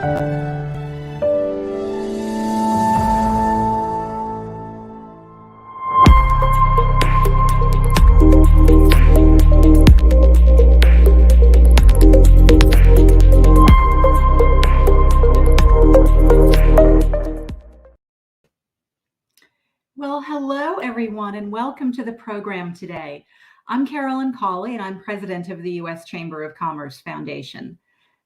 Well, hello, everyone, and welcome to the program today. I'm Carolyn Cawley, and I'm president of the U.S. Chamber of Commerce Foundation.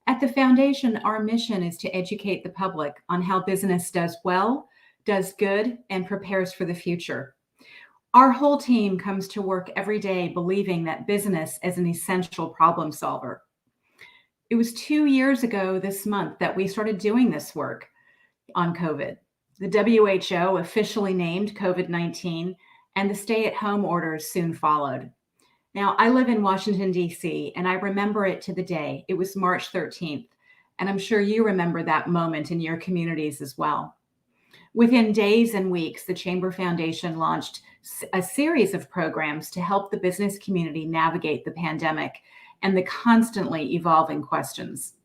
At the Foundation, our mission is to educate the public on how business does well, does good, and prepares for the future. Our whole team comes to work every day believing that business is an essential problem solver. It was 2 years ago this month that we started doing this work on COVID. The WHO officially named COVID-19, and the stay-at-home orders soon followed. Now, I live in Washington, D.C., and I remember it to the day. It was March 13th, and I'm sure you remember that moment in your communities as well. Within days and weeks, the Chamber Foundation launched a series of programs to help the business community navigate the pandemic and the constantly evolving questions.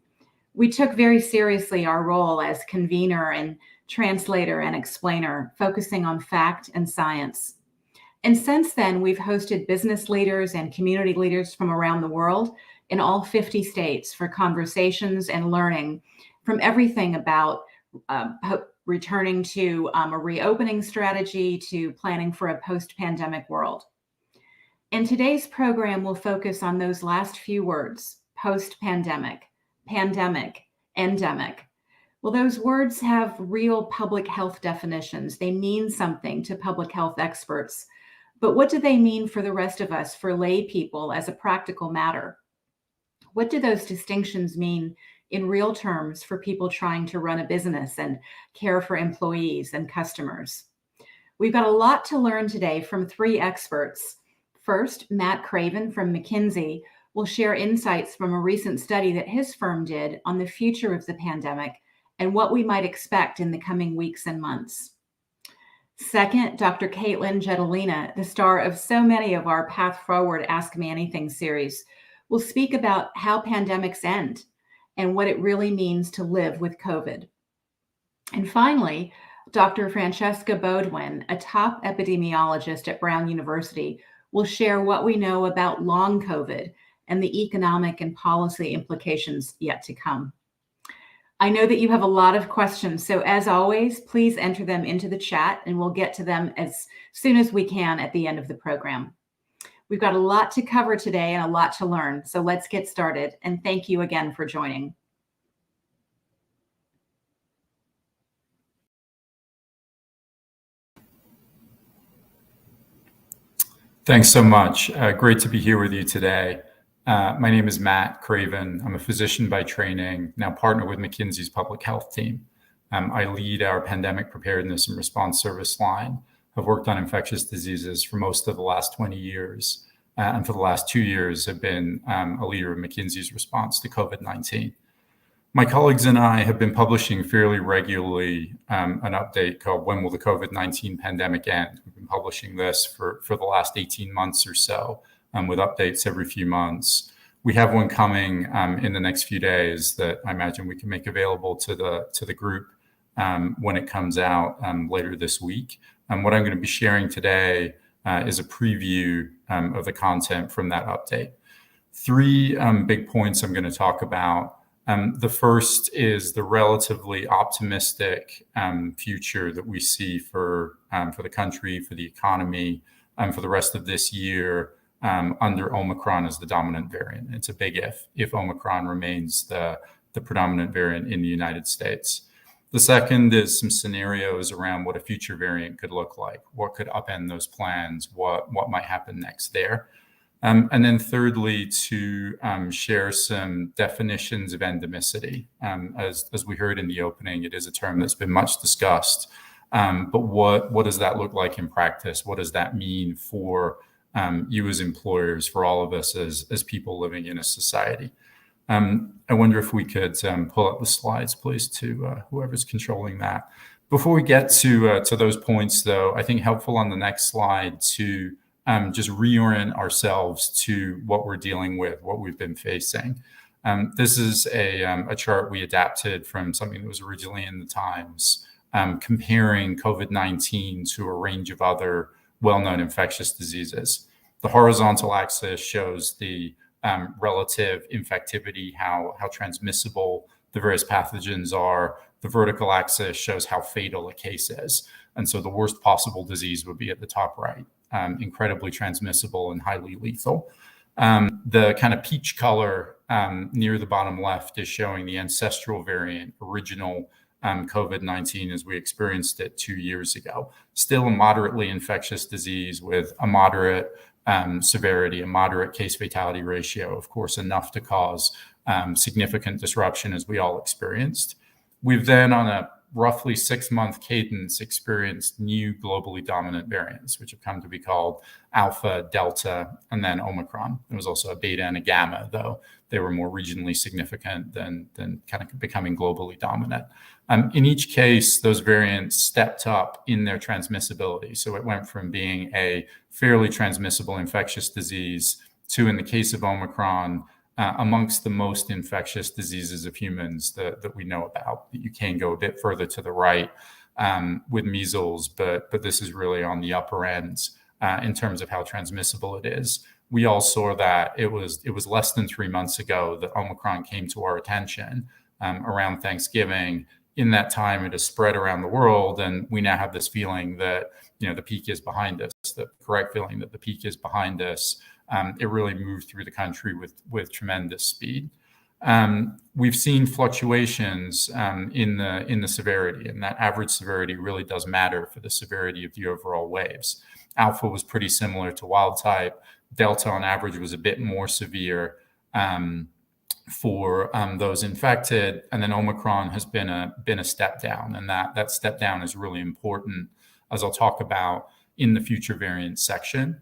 We took very seriously our role as convener and translator and explainer, focusing on fact and science. And since then, we've hosted business leaders and community leaders from around the world in all 50 states for conversations and learning from everything about returning to a reopening strategy to planning for a post-pandemic world. And today's program will focus on those last few words: post-pandemic, pandemic, endemic. Well, those words have real public health definitions. They mean something to public health experts. But what do they mean for the rest of us, for lay people, as a practical matter? What do those distinctions mean in real terms for people trying to run a business and care for employees and customers? We've got a lot to learn today from 3 experts. First, Matt Craven from McKinsey will share insights from a recent study that his firm did on the future of the pandemic and what we might expect in the coming weeks and months. Second, Dr. Caitlin Jedalina, the star of so many of our Path Forward Ask Me Anything series, will speak about how pandemics end and what it really means to live with COVID. And finally, Dr. Francesca Bodwin, a top epidemiologist at Brown University, will share what we know about long COVID and the economic and policy implications yet to come. I know that you have a lot of questions, so as always, please enter them into the chat and we'll get to them as soon as we can at the end of the program. We've got a lot to cover today and a lot to learn, so let's get started. And thank you again for joining. Thanks so much. Great to be here with you today. My name is Matt Craven. I'm a physician by training, now partner with McKinsey's public health team. I lead our pandemic preparedness and response service line. I've worked on infectious diseases for most of the last 20 years. And for the last 2 years, have been a leader of McKinsey's response to COVID-19. My colleagues and I have been publishing fairly regularly an update called When Will the COVID-19 Pandemic End? We've been publishing this for the last 18 months or so, with updates every few months. We have one coming in the next few days that I imagine we can make available to the group when it comes out later this week. What I'm going to be sharing today is a preview of the content from that update. 3 big points I'm going to talk about. The first is the relatively optimistic future that we see for the country, for the economy, for the rest of this year under Omicron as the dominant variant. It's a big if Omicron remains the predominant variant in the United States. The second is some scenarios around what a future variant could look like. What could upend those plans? What might happen next there? And then thirdly, to share some definitions of endemicity. As we heard in the opening, it is a term that's been much discussed. But what does that look like in practice? What does that mean for you as employers, for all of us as people living in a society? I wonder if we could pull up the slides, please, to whoever's controlling that. Before we get to those points, though, I think helpful on the next slide to just reorient ourselves to what we're dealing with, what we've been facing. This is a chart we adapted from something that was originally in the Times, comparing COVID-19 to a range of other well-known infectious diseases. The horizontal axis shows the relative infectivity, how transmissible the various pathogens are. The vertical axis shows how fatal a case is. And so the worst possible disease would be at the top right, incredibly transmissible and highly lethal. The kind of peach color near the bottom left is showing the ancestral variant, original COVID-19 as we experienced it 2 years ago. Still a moderately infectious disease with a moderate severity, a moderate case fatality ratio, of course, enough to cause significant disruption as we all experienced. We've then, on a roughly 6-month cadence, experienced new globally dominant variants, which have come to be called Alpha, Delta, and then Omicron. There was also a Beta and a Gamma, though they were more regionally significant than kind of becoming globally dominant. In each case, those variants stepped up in their transmissibility. So it went from being a fairly transmissible infectious disease to, in the case of Omicron, amongst the most infectious diseases of humans that we know about. You can go a bit further to the right with measles, but this is really on the upper ends in terms of how transmissible it is. We all saw that it was less than 3 months ago that Omicron came to our attention around Thanksgiving. In that time, it has spread around the world, and we now have this feeling that the peak is behind us. The correct feeling that the peak is behind us. It really moved through the country with tremendous speed. We've seen fluctuations in the severity, and that average severity really does matter for the severity of the overall waves. Alpha was pretty similar to wild type. Delta, on average, was a bit more severe for those infected, and then Omicron has been a step down, and that step down is really important, as I'll talk about in the future variants section.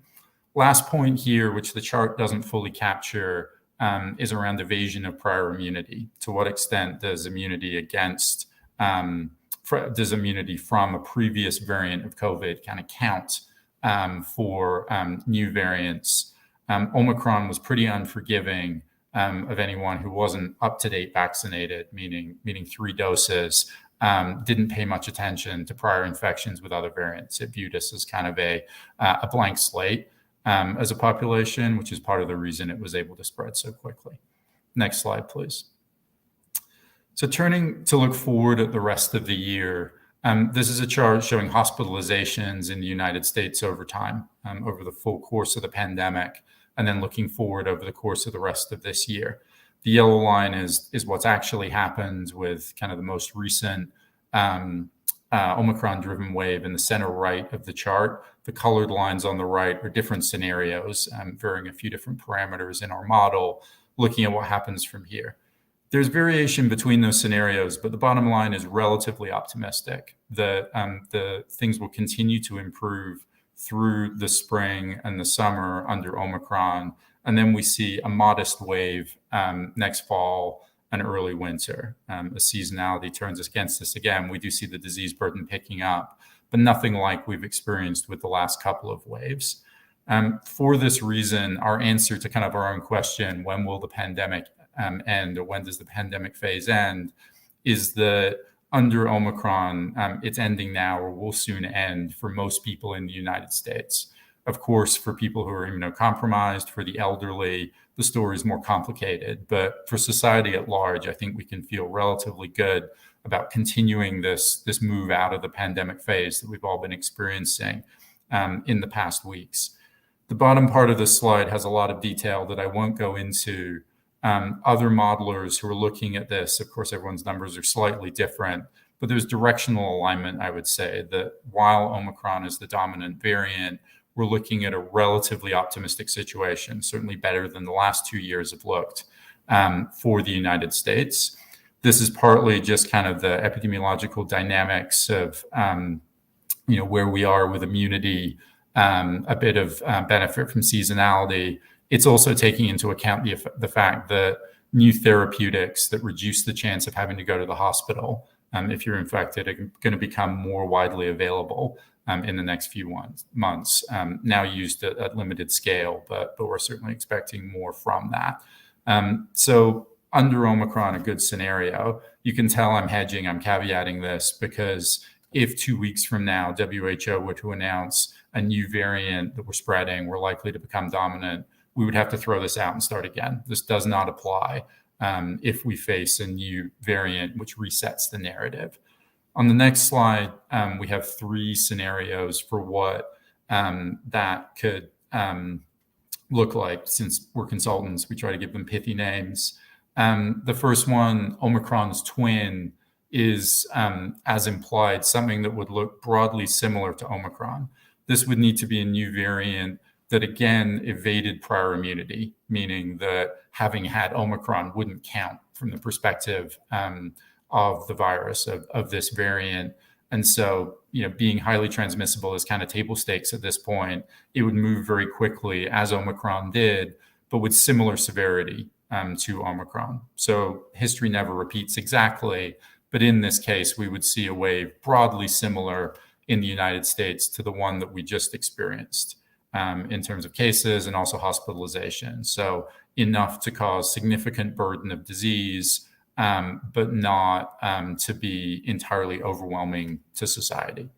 Last point here, which the chart doesn't fully capture, is around evasion of prior immunity. To what extent does immunity from a previous variant of COVID kind of count for new variants? Omicron was pretty unforgiving of anyone who wasn't up-to-date vaccinated, meaning 3 doses. Didn't pay much attention to prior infections with other variants. It viewed us as kind of a blank slate. As a population, which is part of the reason it was able to spread so quickly. Next slide, please. So turning to look forward at the rest of the year, this is a chart showing hospitalizations in the United States over time, over the full course of the pandemic, and then looking forward over the course of the rest of this year. The yellow line is what's actually happened with kind of the most recent Omicron-driven wave in the center right of the chart. The colored lines on the right are different scenarios, varying a few different parameters in our model, looking at what happens from here. There's variation between those scenarios, but the bottom line is relatively optimistic that the things will continue to improve through the spring and the summer under Omicron, and then we see a modest wave next fall and early winter. As seasonality turns against us again, we do see the disease burden picking up, but nothing like we've experienced with the last couple of waves. For this reason, our answer to kind of our own question, when will the pandemic end, or when does the pandemic phase end, is that under Omicron, it's ending now or will soon end for most people in the United States. Of course, for people who are immunocompromised, for the elderly, the story is more complicated. But for society at large, I think we can feel relatively good about continuing this move out of the pandemic phase that we've all been experiencing in the past weeks. The bottom part of this slide has a lot of detail that I won't go into. Other modelers who are looking at this, of course, everyone's numbers are slightly different, but there's directional alignment, I would say, that while Omicron is the dominant variant, we're looking at a relatively optimistic situation, certainly better than the last 2 years have looked for the United States. This is partly just kind of the epidemiological dynamics of where we are with immunity, a bit of benefit from seasonality. It's also taking into account the fact that new therapeutics that reduce the chance of having to go to the hospital if you're infected are going to become more widely available in the next few months, now used at limited scale, but we're certainly expecting more from that. So under Omicron a good scenario. You can tell I'm hedging, I'm caveating this, because if 2 weeks from now WHO were to announce a new variant that we're spreading, we're likely to become dominant, we would have to throw this out and start again. This does not apply if we face a new variant which resets the narrative. On the next slide, we have 3 scenarios for what that could look like. Since we're consultants, we try to give them pithy names. The first one, Omicron's twin, is, as implied, something that would look broadly similar to Omicron. This would need to be a new variant that, again, evaded prior immunity, meaning that having had Omicron wouldn't count from the perspective of the virus, of this variant. And so, being highly transmissible is kind of table stakes at this point. It would move very quickly, as Omicron did, but with similar severity to Omicron. So history never repeats exactly, but in this case, we would see a wave broadly similar in the United States to the one that we just experienced in terms of cases and also hospitalization. So enough to cause significant burden of disease, but not to be entirely overwhelming to society.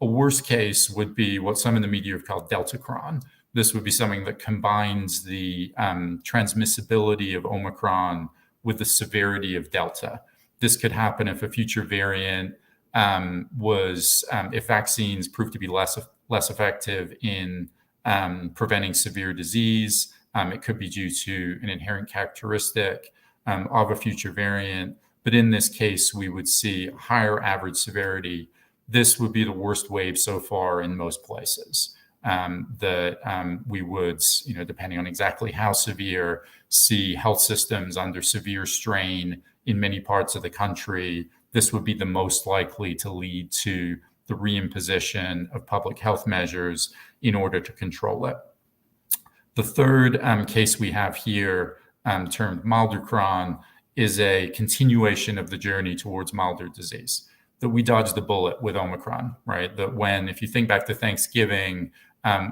A worst case would be what some in the media have called Deltacron. This would be something that combines the transmissibility of Omicron with the severity of Delta. This could happen if a future variant if vaccines prove to be less effective in preventing severe disease. It could be due to an inherent characteristic of a future variant. But in this case, we would see higher average severity. This would be the worst wave so far in most places. We would, depending on exactly how severe, see health systems under severe strain in many parts of the country. This would be the most likely to lead to the reimposition of public health measures in order to control it. The third case we have here, termed Mildercron, is a continuation of the journey towards milder disease. That we dodged the bullet with Omicron, right? That if you think back to Thanksgiving,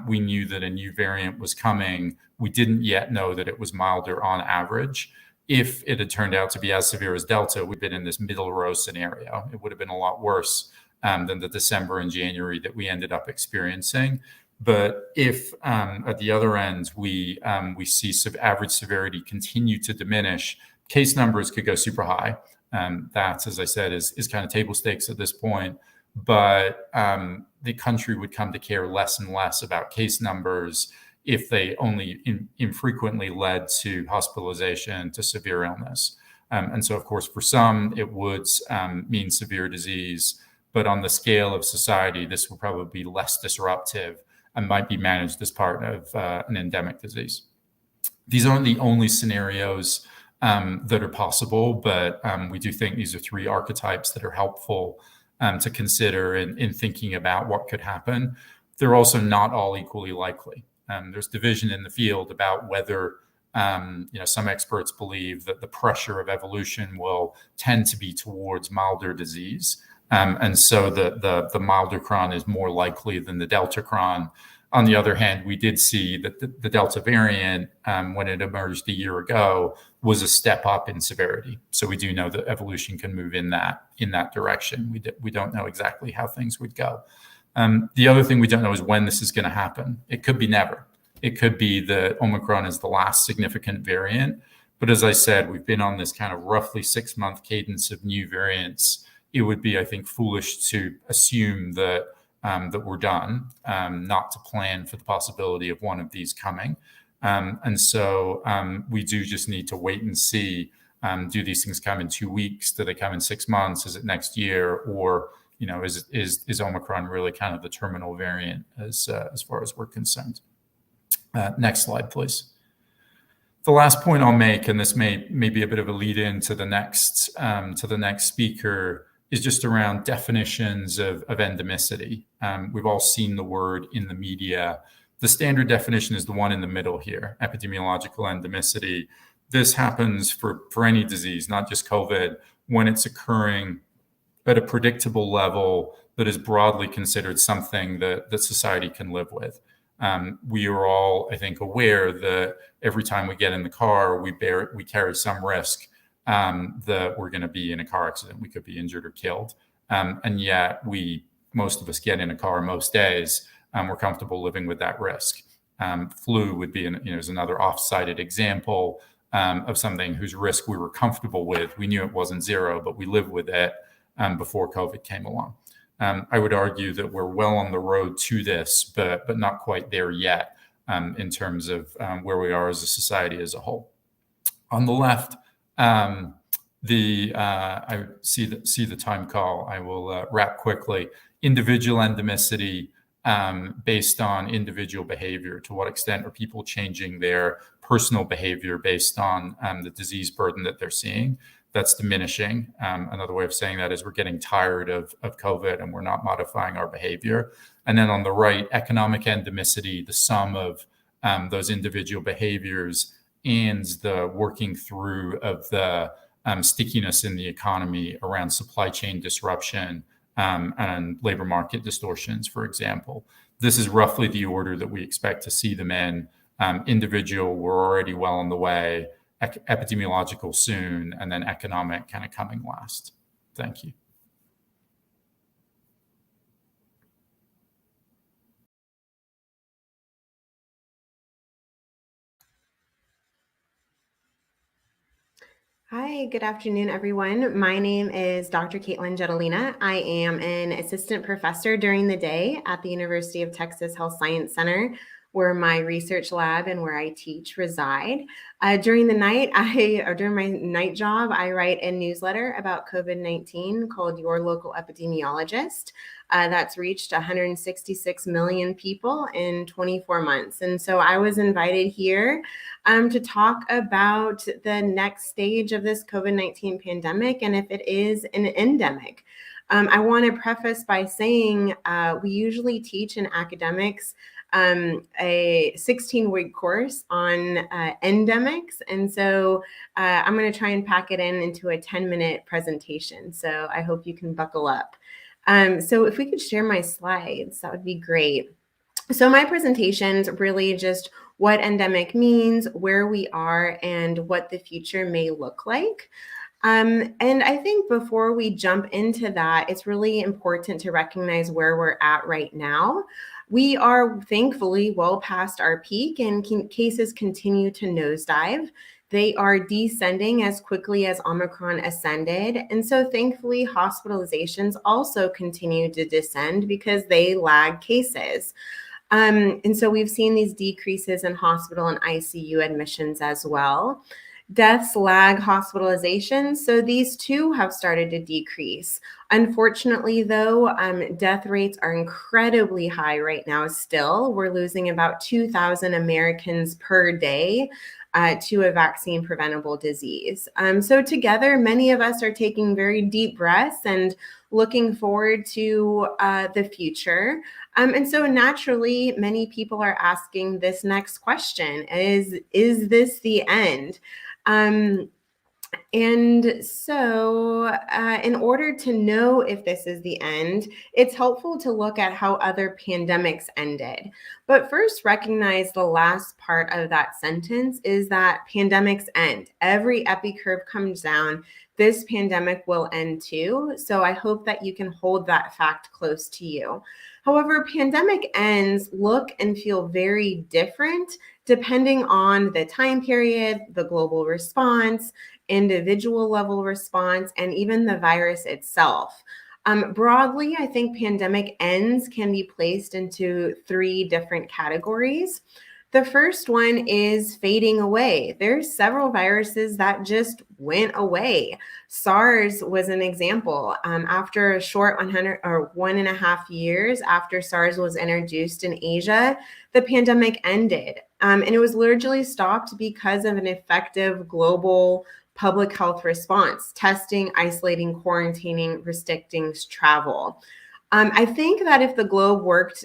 we knew that a new variant was coming. We didn't yet know that it was milder on average. If it had turned out to be as severe as Delta, we'd been in this middle row scenario. It would have been a lot worse than the December and January that we ended up experiencing. But if at the other end, we see average severity continue to diminish, case numbers could go super high. That, as I said, is kind of table stakes at this point. But the country would come to care less and less about case numbers if they only infrequently led to hospitalization, to severe illness. And so, of course, for some, it would mean severe disease. But on the scale of society, this will probably be less disruptive and might be managed as part of an endemic disease. These aren't the only scenarios that are possible, but we do think these are 3 archetypes that are helpful to consider in thinking about what could happen. They're also not all equally likely. There's division in the field about whether some experts believe that the pressure of evolution will tend to be towards milder disease. And so the Mildercron is more likely than the Deltacron. On the other hand, we did see that the Delta variant, when it emerged a year ago, was a step up in severity. So we do know that evolution can move in that direction. We don't know exactly how things would go. The other thing we don't know is when this is going to happen. It could be never. It could be that Omicron is the last significant variant. But as I said, we've been on this kind of roughly 6-month cadence of new variants. It would be, I think, foolish to assume that we're done, not to plan for the possibility of one of these coming. And so we do just need to wait and see, do these things come in 2 weeks? Do they come in 6 months? Is it next year? Or, is Omicron really kind of the terminal variant as far as we're concerned? Next slide, please. The last point I'll make, and this may be a bit of a lead in to the next speaker, is just around definitions of endemicity. We've all seen the word in the media. The standard definition is the one in the middle here, epidemiological endemicity. This happens for any disease, not just COVID, when it's occurring at a predictable level that is broadly considered something that society can live with. we are all, I think, aware that every time we get in the car, we carry some risk that we're going to be in a car accident. We could be injured or killed. And yet most of us get in a car most days. We're comfortable living with that risk. Flu would be is another off-cited example of something whose risk we were comfortable with. We knew it wasn't zero, but we lived with it before COVID came along. I would argue that we're well on the road to this, but not quite there yet in terms of where we are as a society as a whole. On the left, I see the time call. I will wrap quickly. Individual endemicity based on individual behavior. To what extent are people changing their personal behavior based on the disease burden that they're seeing? That's diminishing. Another way of saying that is we're getting tired of COVID and we're not modifying our behavior. And then on the right, economic endemicity, the sum of those individual behaviors and the working through of the stickiness in the economy around supply chain disruption and labor market distortions, for example. This is roughly the order that we expect to see them in. Individual, we're already well on the way. Epidemiological soon, and then economic kind of coming last. Thank you. Hi, good afternoon, everyone. My name is Dr. Caitlin Jetelina. I am an assistant professor during the day at the University of Texas Health Science Center, where my research lab and where I teach reside. During the night, during my night job, I write a newsletter about COVID-19 called Your Local Epidemiologist. That's reached 166 million people in 24 months. And so I was invited here to talk about the next stage of this COVID-19 pandemic and if it is an endemic. I want to preface by saying we usually teach in academics a 16-week course on endemics. And so I'm going to try and pack it into a 10-minute presentation. So I hope you can buckle up. So if we could share my slides, that would be great. So my presentation's really just what endemic means, where we are, and what the future may look like. And I think before we jump into that, it's really important to recognize where we're at right now. We are thankfully well past our peak and cases continue to nosedive. They are descending as quickly as Omicron ascended. And so thankfully, hospitalizations also continue to descend because they lag cases. And so we've seen these decreases in hospital and ICU admissions as well. Deaths lag hospitalizations, so these too have started to decrease. Unfortunately, though, death rates are incredibly high right now still. We're losing about 2,000 Americans per day to a vaccine-preventable disease. So together, many of us are taking very deep breaths and looking forward to the future. And so naturally, many people are asking this next question, is this the end? And so in order to know if this is the end, it's helpful to look at how other pandemics ended. But first, recognize the last part of that sentence is that pandemics end. Every epi curve comes down. This pandemic will end too. So I hope that you can hold that fact close to you. However, pandemic ends look and feel very different depending on the time period, the global response, individual level response, and even the virus itself. Broadly, I think pandemic ends can be placed into three different categories. The first one is fading away. There's several viruses that just went away. SARS was an example. After a short 1.5 years after SARS was introduced in Asia, the pandemic ended. And it was largely stopped because of an effective global public health response, testing, isolating, quarantining, restricting travel. I think that if the globe worked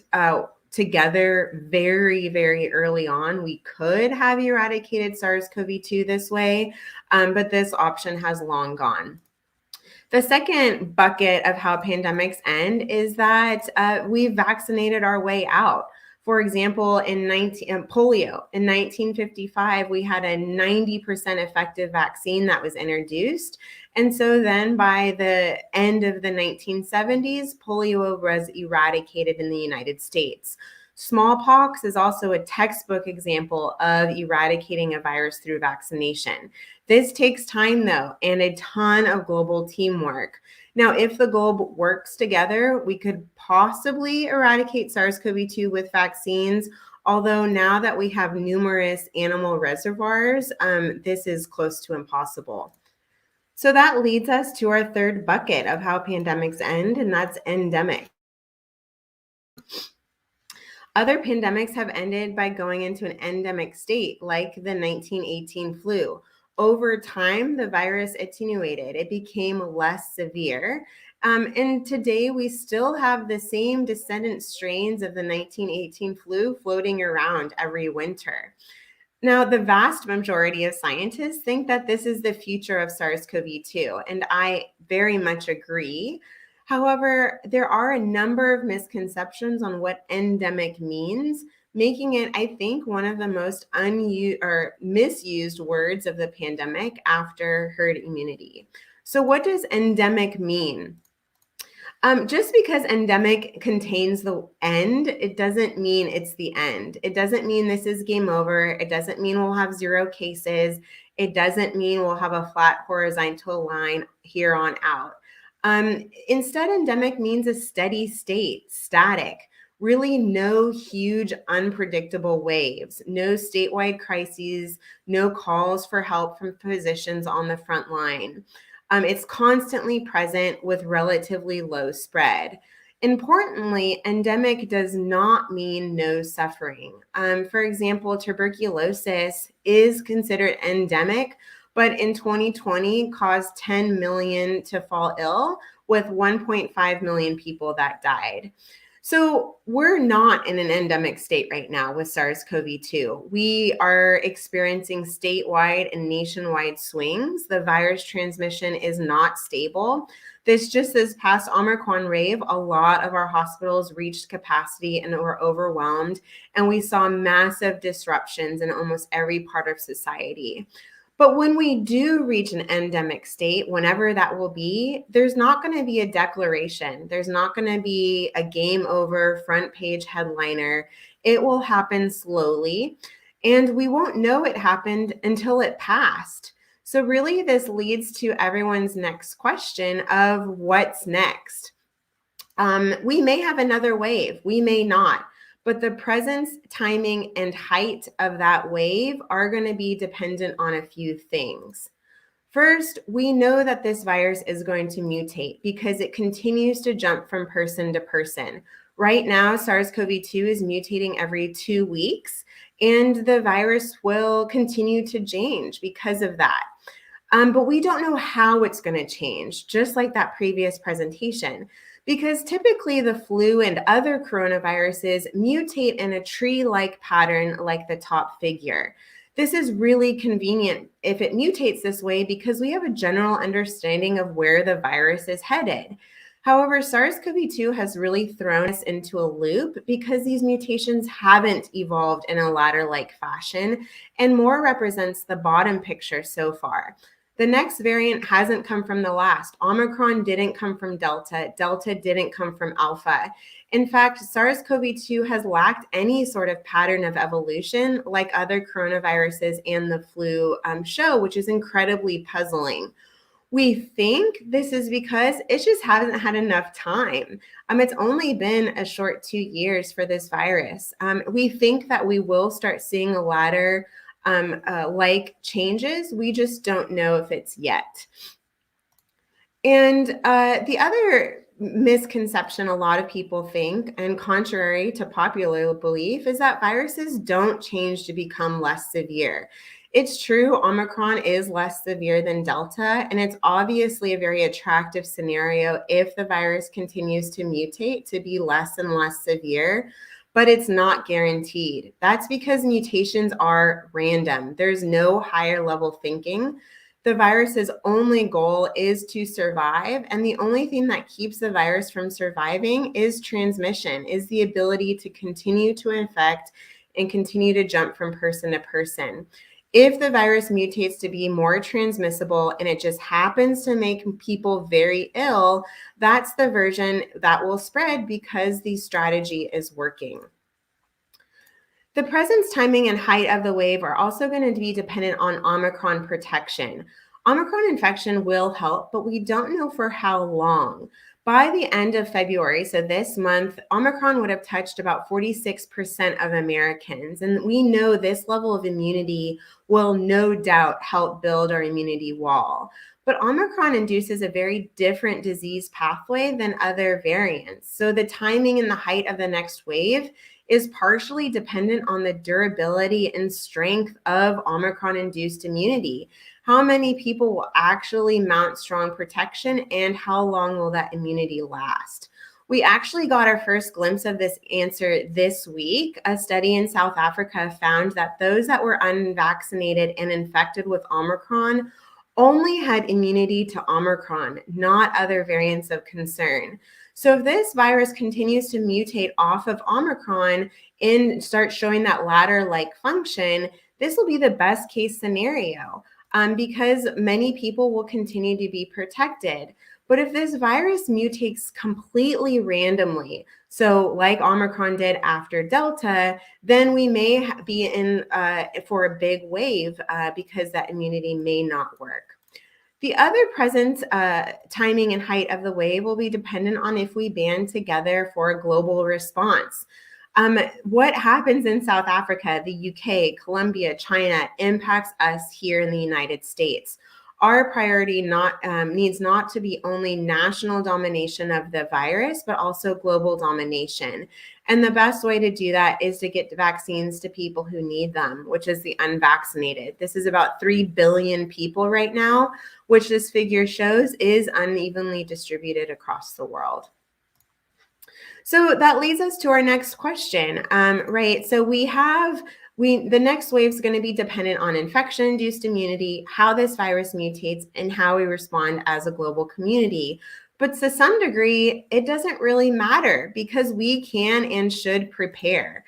together very, very early on, we could have eradicated SARS-CoV-2 this way, but this option has long gone. The second bucket of how pandemics end is that we've vaccinated our way out. For example, polio, in 1955, we had a 90% effective vaccine that was introduced. And so then by the end of the 1970s, polio was eradicated in the United States. Smallpox is also a textbook example of eradicating a virus through vaccination. This takes time, though, and a ton of global teamwork. Now, if the globe works together, we could possibly eradicate SARS-CoV-2 with vaccines, although now that we have numerous animal reservoirs, this is close to impossible. So that leads us to our third bucket of how pandemics end, and that's endemic. Other pandemics have ended by going into an endemic state, like the 1918 flu. Over time, the virus attenuated. It became less severe. And today, we still have the same descendant strains of the 1918 flu floating around every winter. Now, the vast majority of scientists think that this is the future of SARS-CoV-2, and I very much agree. However, there are a number of misconceptions on what endemic means, making it, I think, one of the most misused words of the pandemic after herd immunity. So what does endemic mean? Just because endemic contains the end, it doesn't mean it's the end. It doesn't mean this is game over. It doesn't mean we'll have 0 cases. It doesn't mean we'll have a flat horizontal line here on out. Instead, endemic means a steady state, static, really no huge unpredictable waves, no statewide crises, no calls for help from physicians on the front line. It's constantly present with relatively low spread. Importantly, endemic does not mean no suffering. For example, tuberculosis is considered endemic, but in 2020 caused 10 million to fall ill, with 1.5 million people that died. So we're not in an endemic state right now with SARS-CoV-2. We are experiencing statewide and nationwide swings. The virus transmission is not stable. This past Omicron wave, a lot of our hospitals reached capacity and were overwhelmed, and we saw massive disruptions in almost every part of society. But when we do reach an endemic state, whenever that will be, there's not going to be a declaration. There's not going to be a game over front page headliner. It will happen slowly, and we won't know it happened until it passed. So really, this leads to everyone's next question of what's next. We may have another wave. We may not. But the presence, timing, and height of that wave are going to be dependent on a few things. First, we know that this virus is going to mutate because it continues to jump from person to person. Right now, SARS-CoV-2 is mutating every 2 weeks, and the virus will continue to change because of that. But we don't know how it's going to change, just like that previous presentation. Because typically the flu and other coronaviruses mutate in a tree-like pattern like the top figure. This is really convenient if it mutates this way because we have a general understanding of where the virus is headed. However, SARS-CoV-2 has really thrown us into a loop because these mutations haven't evolved in a ladder-like fashion and more represents the bottom picture so far. The next variant hasn't come from the last. Omicron didn't come from Delta. Delta didn't come from Alpha. In fact, SARS-CoV-2 has lacked any sort of pattern of evolution like other coronaviruses and the flu show, which is incredibly puzzling. We think this is because it just hasn't had enough time. It's only been a short 2 years for this virus. We think that we will start seeing a ladder like changes. We just don't know if it's yet. And the other misconception a lot of people think, and contrary to popular belief, is that viruses don't change to become less severe. It's true, Omicron is less severe than Delta, and it's obviously a very attractive scenario if the virus continues to mutate to be less and less severe. But it's not guaranteed. That's because mutations are random. There's no higher level thinking. The virus's only goal is to survive, and the only thing that keeps the virus from surviving is transmission, is the ability to continue to infect and continue to jump from person to person. If the virus mutates to be more transmissible and it just happens to make people very ill, that's the version that will spread because the strategy is working. The presence, timing, and height of the wave are also going to be dependent on Omicron protection. Omicron infection will help, but we don't know for how long. By the end of February, so this month, Omicron would have touched about 46% of Americans. And we know this level of immunity will no doubt help build our immunity wall. But Omicron induces a very different disease pathway than other variants. So the timing and the height of the next wave is partially dependent on the durability and strength of Omicron-induced immunity. How many people will actually mount strong protection, and how long will that immunity last? We actually got our first glimpse of this answer this week. A study in South Africa found that those that were unvaccinated and infected with Omicron only had immunity to Omicron, not other variants of concern. So if this virus continues to mutate off of Omicron and start showing that ladder-like function, this will be the best case scenario because many people will continue to be protected. But if this virus mutates completely randomly, so like Omicron did after Delta, then we may be in for a big wave because that immunity may not work. The other presence, timing, and height of the wave will be dependent on if we band together for a global response. What happens in South Africa, the UK, Colombia, China impacts us here in the United States. Our priority needs not to be only national domination of the virus, but also global domination. And the best way to do that is to get vaccines to people who need them, which is the unvaccinated. This is about 3 billion people right now, which this figure shows is unevenly distributed across the world. So that leads us to our next question, right? So the next wave is going to be dependent on infection-induced immunity, how this virus mutates, and how we respond as a global community. But to some degree, it doesn't really matter because we can and should prepare.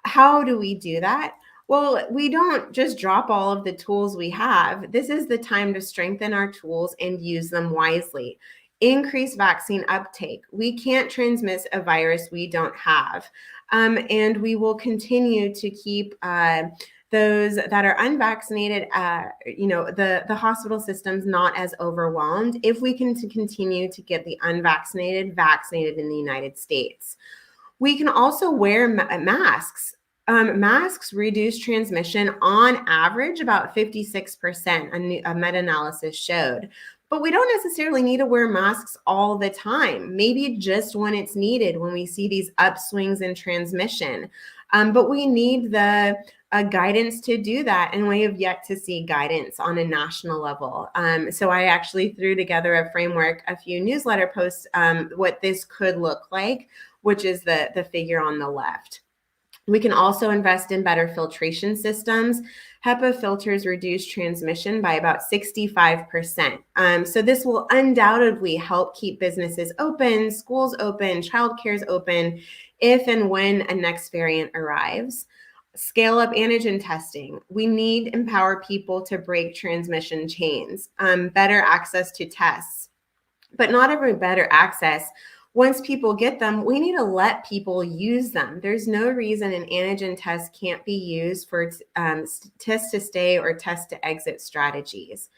How do we do that? Well, we don't just drop all of the tools we have. This is the time to strengthen our tools and use them wisely. Increase vaccine uptake. We can't transmit a virus we don't have. And we will continue to keep those that are unvaccinated, the hospital system's not as overwhelmed if we can continue to get the unvaccinated vaccinated in the United States. We can also wear masks. Masks reduce transmission on average about 56%, a meta-analysis showed. But we don't necessarily need to wear masks all the time, maybe just when it's needed, when we see these upswings in transmission. But we need the guidance to do that, and we have yet to see guidance on a national level. So I actually threw together a framework, a few newsletter posts, what this could look like, which is the figure on the left. We can also invest in better filtration systems. HEPA filters reduce transmission by about 65%. So this will undoubtedly help keep businesses open, schools open, childcare's open, if and when a next variant arrives. Scale up antigen testing. We need to empower people to break transmission chains, better access to tests, but not every better access. Once people get them, we need to let people use them. There's no reason an antigen test can't be used for test to stay or test to exit strategies.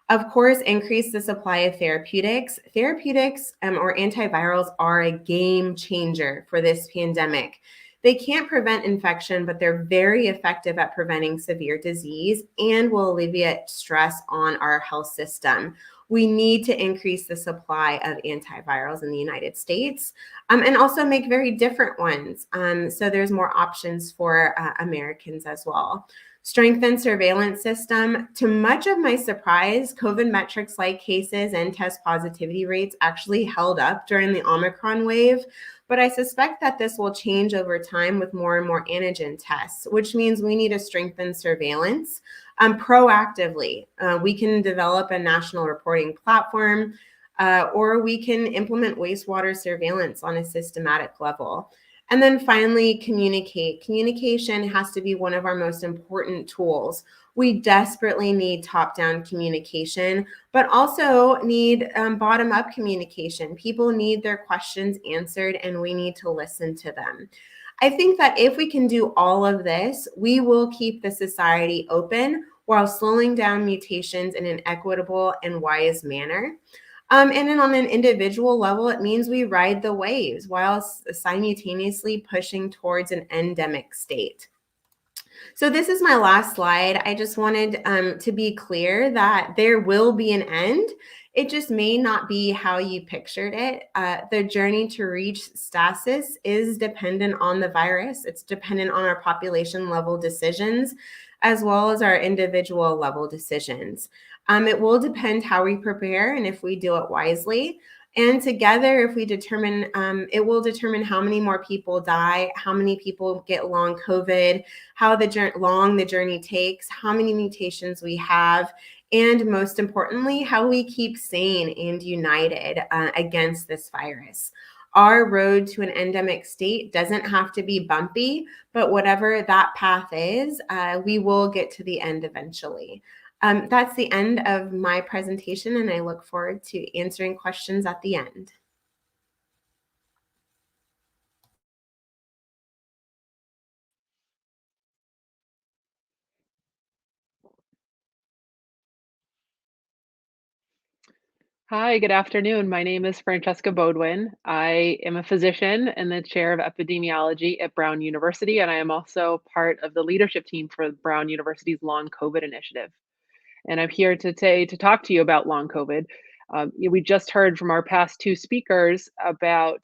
Of course, increase the supply of therapeutics. Therapeutics or antivirals are a game changer for this pandemic. They can't prevent infection, but they're very effective at preventing severe disease and will alleviate stress on our health system. We need to increase the supply of antivirals in the United States and also make very different ones. So there's more options for Americans as well. Strengthen surveillance system. To much of my surprise, COVID metrics like cases and test positivity rates actually held up during the Omicron wave. But I suspect that this will change over time with more and more antigen tests, which means we need to strengthen surveillance. proactively. We can develop a national reporting platform, or we can implement wastewater surveillance on a systematic level. And then finally, communicate. Communication has to be one of our most important tools. We desperately need top-down communication, but also need bottom-up communication. People need their questions answered, and we need to listen to them. I think that if we can do all of this, we will keep the society open while slowing down mutations in an equitable and wise manner. And then on an individual level, it means we ride the waves while simultaneously pushing towards an endemic state. So this is my last slide. I just wanted to be clear that there will be an end. It just may not be how you pictured it. The journey to reach stasis is dependent on the virus. It's dependent on our population level decisions, as well as our individual level decisions. It will depend how we prepare and if we do it wisely. And together, if we determine, it will determine how many more people die, how many people get long COVID, how long the journey takes, how many mutations we have, and most importantly, how we keep sane and united against this virus. Our road to an endemic state doesn't have to be bumpy, but whatever that path is, we will get to the end eventually. That's the end of my presentation, and I look forward to answering questions at the end. Hi, good afternoon. My name is Francesca Bodwin. I am a physician and the chair of epidemiology at Brown University, and I am also part of the leadership team for Brown University's Long COVID initiative. And I'm here today to talk to you about long COVID. We just heard from our past two speakers about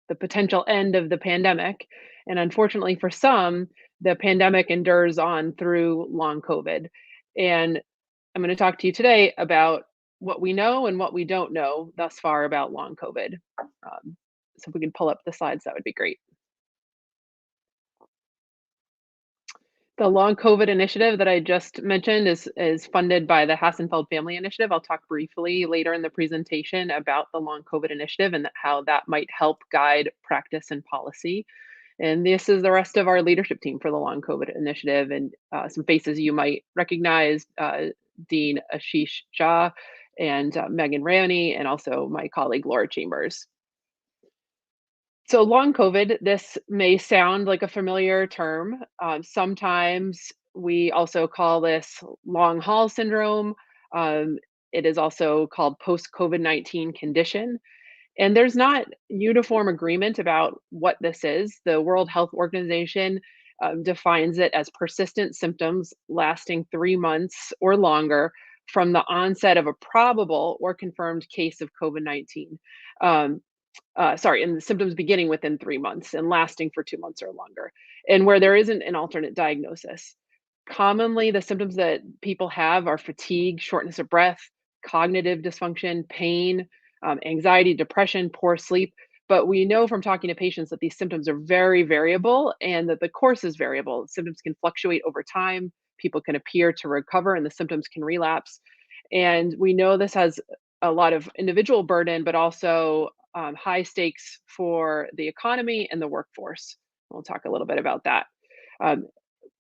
the potential end of the pandemic. And unfortunately for some, the pandemic endures on through long COVID. And I'm going to talk to you today about what we know and what we don't know thus far about long COVID. So if we can pull up the slides, that would be great. The long COVID initiative that I just mentioned is funded by the Hassenfeld Family Initiative. I'll talk briefly later in the presentation about the long COVID initiative and how that might help guide practice and policy. And this is the rest of our leadership team for the long COVID initiative, and some faces you might recognize, Dean Ashish Jha and Megan Raoney, and also my colleague Laura Chambers. So long COVID, this may sound like a familiar term. Sometimes we also call this long haul syndrome. It is also called post-COVID-19 condition. And there's not uniform agreement about what this is. The World Health Organization defines it as persistent symptoms lasting 3 months or longer from the onset of a probable or confirmed case of COVID-19. And the symptoms beginning within 3 months and lasting for 2 months or longer, and where there isn't an alternate diagnosis. Commonly, the symptoms that people have are fatigue, shortness of breath, cognitive dysfunction, pain, anxiety, depression, poor sleep. But we know from talking to patients that these symptoms are very variable and that the course is variable. Symptoms can fluctuate over time. People can appear to recover and the symptoms can relapse. And we know this has a lot of individual burden, but also high stakes for the economy and the workforce. We'll talk a little bit about that.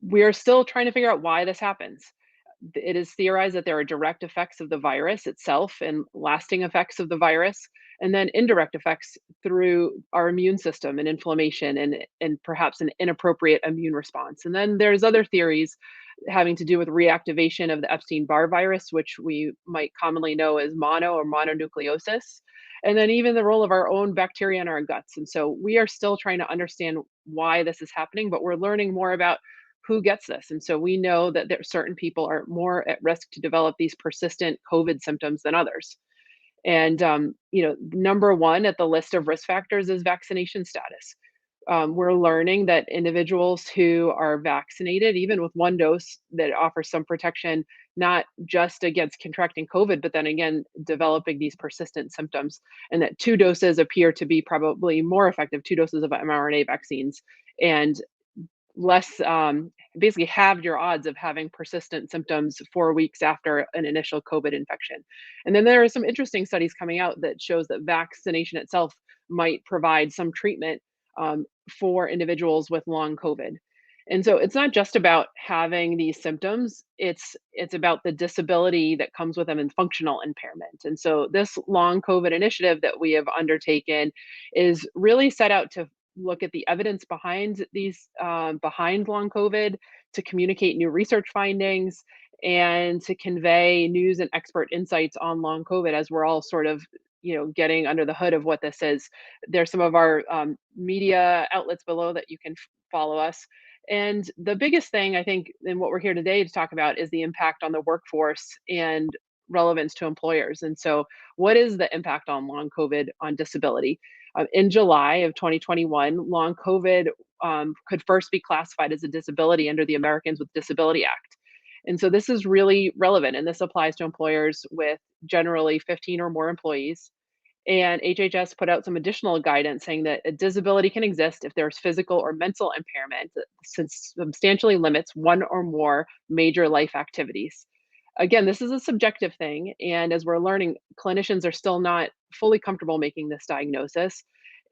We are still trying to figure out why this happens. It is theorized that there are direct effects of the virus itself and lasting effects of the virus, and then indirect effects through our immune system and inflammation and perhaps an inappropriate immune response. And then there's other theories having to do with reactivation of the Epstein-Barr virus, which we might commonly know as mono or mononucleosis, and then even the role of our own bacteria in our guts. And so we are still trying to understand why this is happening, but we're learning more about who gets this. And so we know that there certain people are more at risk to develop these persistent COVID symptoms than others. And number one at the list of risk factors is vaccination status. We're learning that individuals who are vaccinated, even with one dose that offers some protection, not just against contracting COVID, but then again, developing these persistent symptoms, and that 2 doses appear to be probably more effective, 2 doses of mRNA vaccines. And less, basically halved your odds of having persistent symptoms 4 weeks after an initial COVID infection. And then there are some interesting studies coming out that shows that vaccination itself might provide some treatment for individuals with long COVID. And so it's not just about having these symptoms, it's about the disability that comes with them and functional impairment. And so this long COVID initiative that we have undertaken is really set out to look at the evidence behind these behind long COVID, to communicate new research findings, and to convey news and expert insights on long COVID as we're all sort of getting under the hood of what this is. There's some of our media outlets below that you can follow us. And the biggest thing I think, and what we're here today to talk about, is the impact on the workforce and relevance to employers. And so, what is the impact on long COVID on disability? In July of 2021, long COVID could first be classified as a disability under the Americans with Disability Act. And so this is really relevant, and this applies to employers with generally 15 or more employees. And HHS put out some additional guidance saying that a disability can exist if there's physical or mental impairment that substantially limits one or more major life activities. Again, this is a subjective thing. And as we're learning, clinicians are still not fully comfortable making this diagnosis.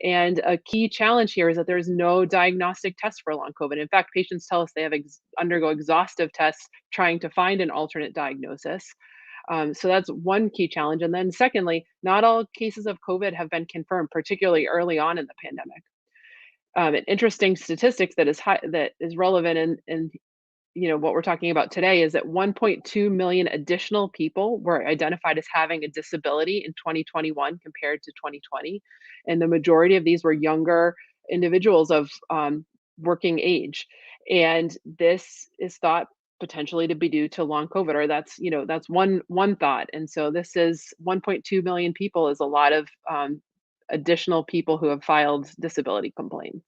And a key challenge here is that there is no diagnostic test for long COVID. In fact, patients tell us they have undergo exhaustive tests trying to find an alternate diagnosis. So that's one key challenge. And then secondly, not all cases of COVID have been confirmed, particularly early on in the pandemic. An interesting statistics that is relevant in what we're talking about today is that 1.2 million additional people were identified as having a disability in 2021 compared to 2020, and the majority of these were younger individuals of working age. And this is thought potentially to be due to long COVID, or that's one thought. And so this is 1.2 million people is a lot of additional people who have filed disability complaints.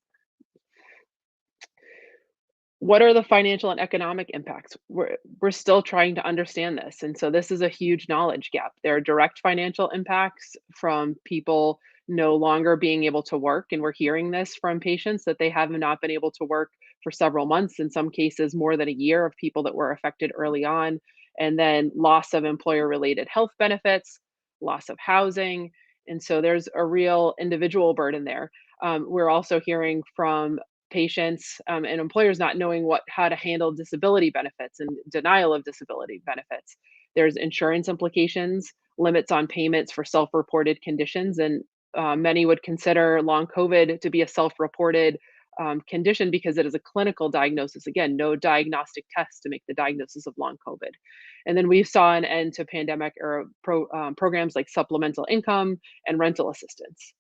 What are the financial and economic impacts? We're still trying to understand this. And so this is a huge knowledge gap. There are direct financial impacts from people no longer being able to work. And we're hearing this from patients that they have not been able to work for several months, in some cases more than a year, of people that were affected early on. And then loss of employer related health benefits, loss of housing. And so there's a real individual burden there. We're also hearing from patients and employers not knowing how to handle disability benefits and denial of disability benefits. There's insurance implications, limits on payments for self-reported conditions, and many would consider long COVID to be a self-reported condition because it is a clinical diagnosis. Again, no diagnostic test to make the diagnosis of long COVID. And then we saw an end to pandemic era programs like supplemental income and rental assistance.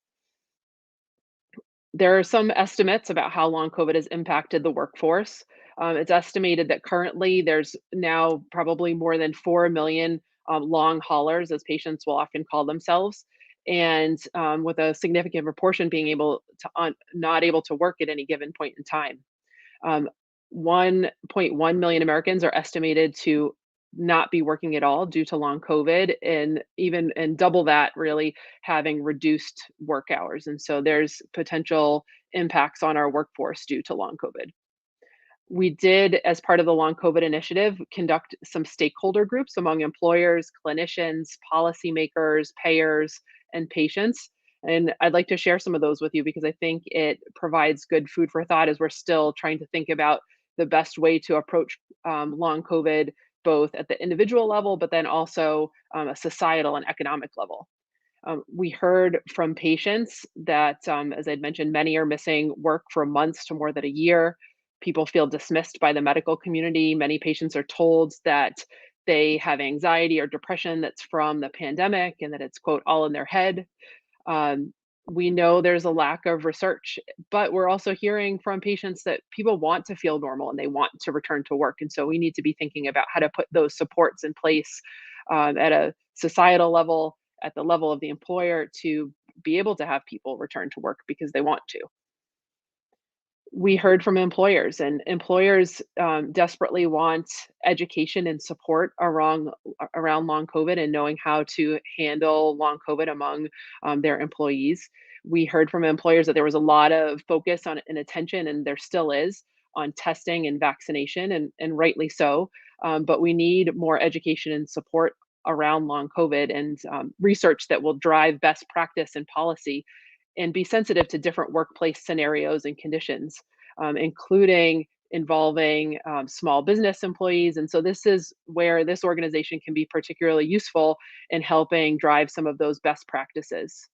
There are some estimates about how long COVID has impacted the workforce. It's estimated that currently there's now probably more than 4 million long haulers, as patients will often call themselves, and with a significant proportion being not able to work at any given point in time. 1.1 million Americans are estimated to not be working at all due to long COVID, and double that really having reduced work hours. And so there's potential impacts on our workforce due to long COVID. We did, as part of the long COVID initiative, conduct some stakeholder groups among employers, clinicians, policymakers, payers, and patients. And I'd like to share some of those with you because I think it provides good food for thought as we're still trying to think about the best way to approach long COVID, both at the individual level, but then also a societal and economic level. We heard from patients that, as I'd mentioned, many are missing work for months to more than a year. People feel dismissed by the medical community. Many patients are told that they have anxiety or depression that's from the pandemic and that it's, quote, all in their head. We know there's a lack of research, but we're also hearing from patients that people want to feel normal and they want to return to work. And so we need to be thinking about how to put those supports in place at a societal level, at the level of the employer, to be able to have people return to work because they want to. We heard from employers, and employers desperately want education and support around long COVID and knowing how to handle long COVID among their employees. We heard from employers that there was a lot of focus on and attention, and there still is, on testing and vaccination, and rightly so. But we need more education and support around long COVID, and research that will drive best practice and policy and be sensitive to different workplace scenarios and conditions, including involving small business employees. And so this is where this organization can be particularly useful in helping drive some of those best practices.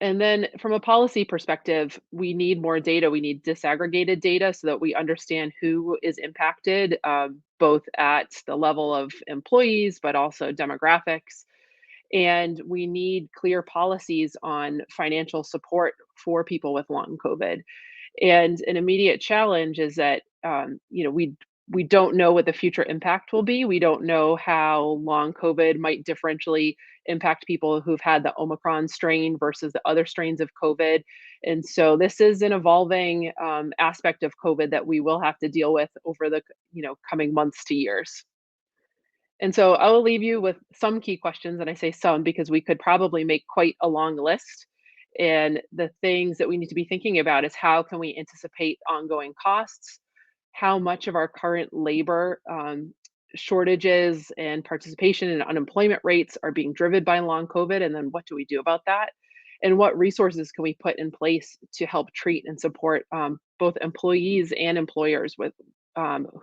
And then from a policy perspective, we need more data. We need disaggregated data so that we understand who is impacted, both at the level of employees, but also demographics. And we need clear policies on financial support for people with long COVID. And an immediate challenge is that we don't know what the future impact will be. We don't know how long COVID might differentially impact people who've had the Omicron strain versus the other strains of COVID. And so this is an evolving aspect of COVID that we will have to deal with over the coming months to years. And so I will leave you with some key questions, and I say some because we could probably make quite a long list. And the things that we need to be thinking about is how can we anticipate ongoing costs? How much of our current labor shortages and participation and unemployment rates are being driven by long COVID? And then what do we do about that? And what resources can we put in place to help treat and support both employees and employers with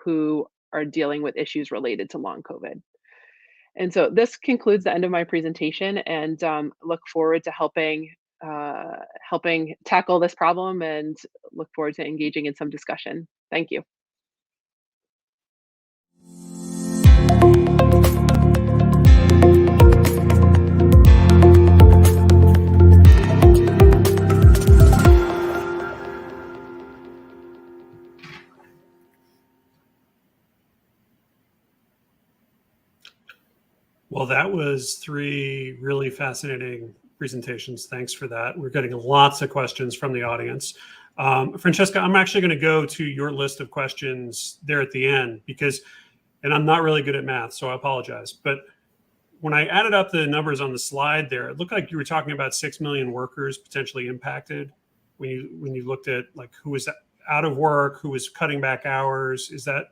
who are dealing with issues related to long COVID? And so this concludes the end of my presentation, and look forward to helping tackle this problem, and look forward to engaging in some discussion. Thank you. Well, that was 3 really fascinating presentations. Thanks for that. We're getting lots of questions from the audience. Francesca, I'm actually going to go to your list of questions there at the end and I'm not really good at math, so I apologize. But when I added up the numbers on the slide there, it looked like you were talking about 6 million workers potentially impacted when you looked at like who was out of work, who was cutting back hours. Is that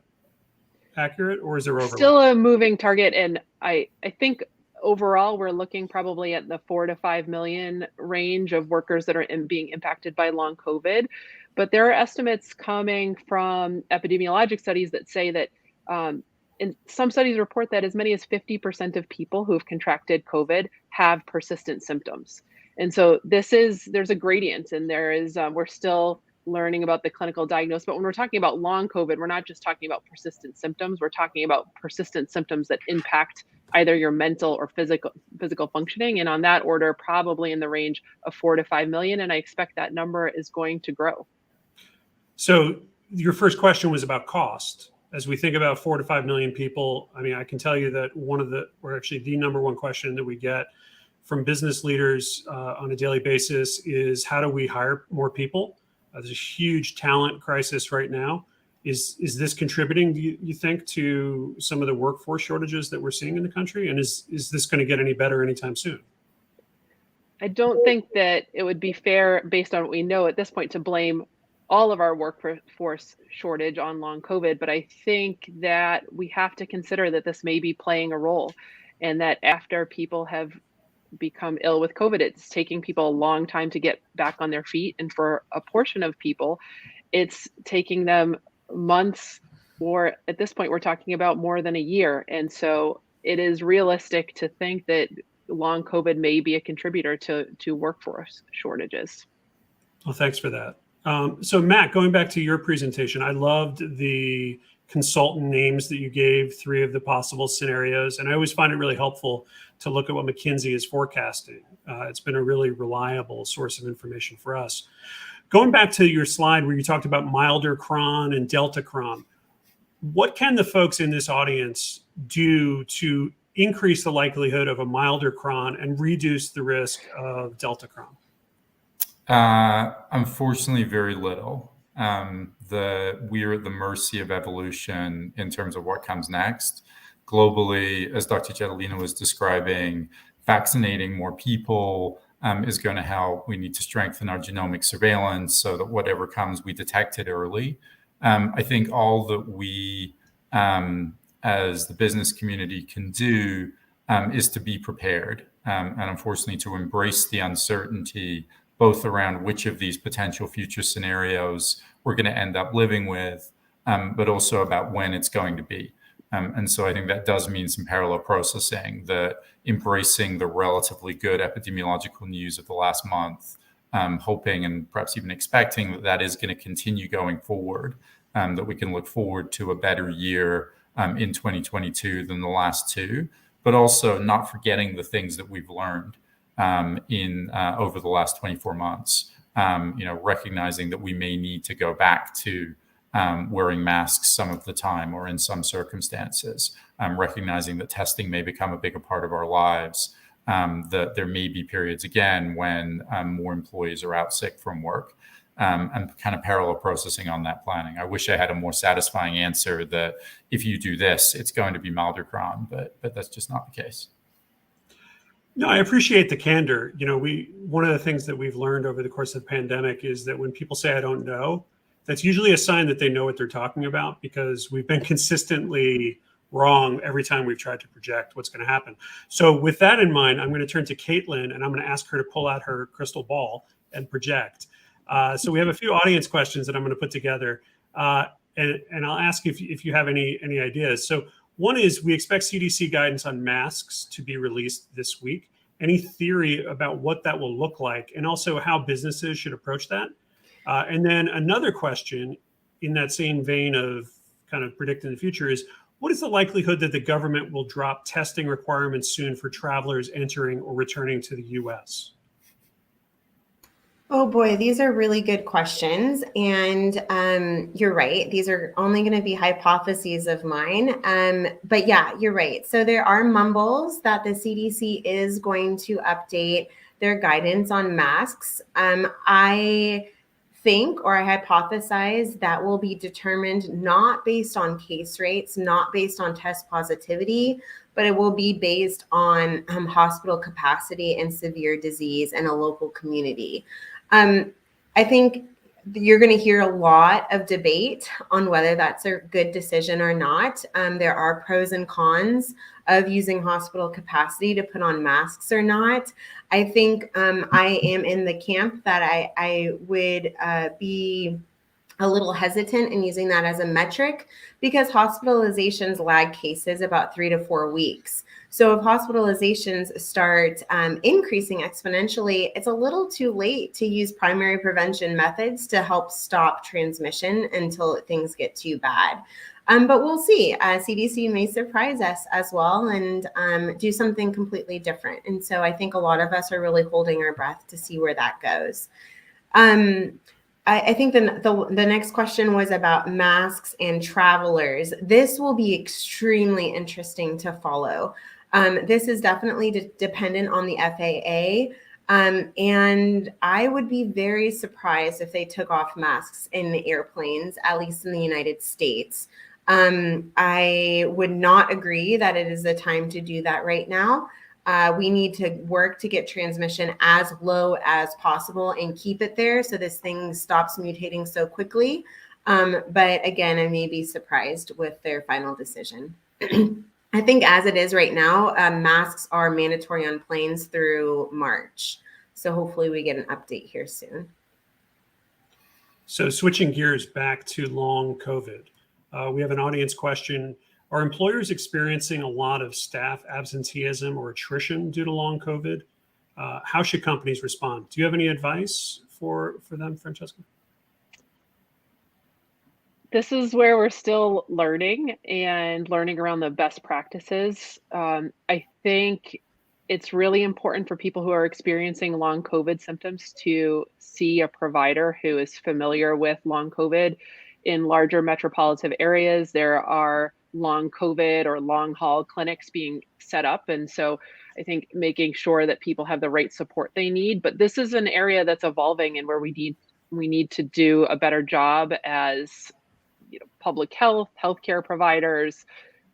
accurate, or is there overlap? Still a moving target, and I think overall we're looking probably at the 4 to 5 million range of workers that are being impacted by long COVID. But there are estimates coming from epidemiologic studies that say that, and some studies report that as many as 50% of people who have contracted COVID have persistent symptoms. And so there's a gradient, and we're still learning about the clinical diagnosis. But when we're talking about long COVID, we're not just talking about persistent symptoms. We're talking about persistent symptoms that impact either your mental or physical functioning. And on that order, probably in the range of 4 to 5 million. And I expect that number is going to grow. So your first question was about cost. As we think about 4 to 5 million people, I mean, I can tell you that the number one question that we get from business leaders on a daily basis is how do we hire more people? There's a huge talent crisis right now. Is this contributing, do you think, to some of the workforce shortages that we're seeing in the country? And is this going to get any better anytime soon? I don't think that it would be fair, based on what we know at this point, to blame all of our workforce shortage on long COVID. But I think that we have to consider that this may be playing a role, and that after people have become ill with COVID, it's taking people a long time to get back on their feet. And for a portion of people, it's taking them months, or at this point, we're talking about more than a year. And so it is realistic to think that long COVID may be a contributor to workforce shortages. Well, thanks for that. So Matt, going back to your presentation, I loved the consultant names that you gave, 3 of the possible scenarios. And I always find it really helpful to look at what McKinsey is forecasting. It's been a really reliable source of information for us. Going back to your slide where you talked about milder cron and delta cron, what can the folks in this audience do to increase the likelihood of a milder cron and reduce the risk of delta cron? Unfortunately, very little. We're at the mercy of evolution in terms of what comes next. Globally, as Dr. Jedalina was describing, vaccinating more people is going to help. We need to strengthen our genomic surveillance so that whatever comes, we detect it early. I think all that we, as the business community, can do is to be prepared, and unfortunately to embrace the uncertainty, both around which of these potential future scenarios we're going to end up living with, but also about when it's going to be. And so I think that does mean some parallel processing, that embracing the relatively good epidemiological news of the last month, hoping and perhaps even expecting that that is going to continue going forward, that we can look forward to a better year in 2022 than the last two, but also not forgetting the things that we've learned in over the last 24 months, recognizing that we may need to go back to wearing masks some of the time or in some circumstances, recognizing that testing may become a bigger part of our lives, that there may be periods again when more employees are out sick from work, and kind of parallel processing on that planning. I wish I had a more satisfying answer that if you do this, it's going to be Maldacron, but that's just not the case. No, I appreciate the candor. One of the things that we've learned over the course of the pandemic is that when people say, I don't know, that's usually a sign that they know what they're talking about, because we've been consistently wrong every time we've tried to project what's going to happen. So with that in mind, I'm going to turn to Caitlin and I'm going to ask her to pull out her crystal ball and project. So we have a few audience questions that I'm going to put together, and I'll ask if you have any ideas. So one is, we expect CDC guidance on masks to be released this week. Any theory about what that will look like, and also how businesses should approach that? And then another question in that same vein of kind of predicting the future is, what is the likelihood that the government will drop testing requirements soon for travelers entering or returning to the US? Oh boy, these are really good questions. And you're right. These are only going to be hypotheses of mine. But yeah, you're right. So there are mumbles that the CDC is going to update their guidance on masks. I think, or I hypothesize, that will be determined not based on case rates, not based on test positivity, but it will be based on hospital capacity and severe disease in a local community. I think you're going to hear a lot of debate on whether that's a good decision or not. There are pros and cons of using hospital capacity to put on masks or not. I think I am in the camp that I would be a little hesitant in using that as a metric, because hospitalizations lag cases about 3 to 4 weeks. So if hospitalizations start increasing exponentially, it's a little too late to use primary prevention methods to help stop transmission until things get too bad. But we'll see. CDC may surprise us as well and do something completely different. And so I think a lot of us are really holding our breath to see where that goes. I think the next question was about masks and travelers. This will be extremely interesting to follow. This is definitely dependent on the FAA. And I would be very surprised if they took off masks in the airplanes, at least in the United States. I would not agree that it is the time to do that right now. We need to work to get transmission as low as possible and keep it there so this thing stops mutating so quickly. But again, I may be surprised with their final decision. I think as it is right now, masks are mandatory on planes through March. So hopefully we get an update here soon. So switching gears back to long COVID, we have an audience question. Are employers experiencing a lot of staff absenteeism or attrition due to long COVID? How should companies respond? Do you have any advice for them, Francesca? This is where we're still learning around the best practices. I think it's really important for people who are experiencing long COVID symptoms to see a provider who is familiar with long COVID. In larger metropolitan areas, there are long COVID or long haul clinics being set up. And so I think making sure that people have the right support they need. But this is an area that's evolving and where we need to do a better job as public health, healthcare providers,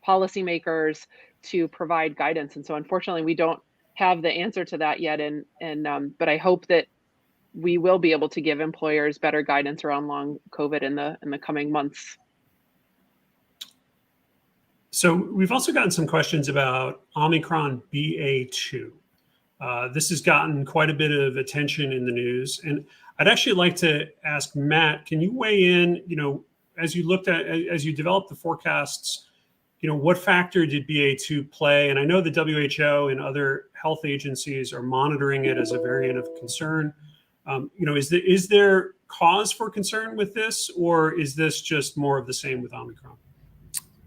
policymakers to provide guidance. And so unfortunately, we don't have the answer to that yet, but I hope that we will be able to give employers better guidance around long COVID in the coming months. So we've also gotten some questions about Omicron BA2. This has gotten quite a bit of attention in the news, and I'd actually like to ask Matt, can you weigh in, as you developed the forecasts, what factor did BA2 play? And I know the WHO and other health agencies are monitoring it as a variant of concern. Is there cause for concern with this, or is this just more of the same with Omicron?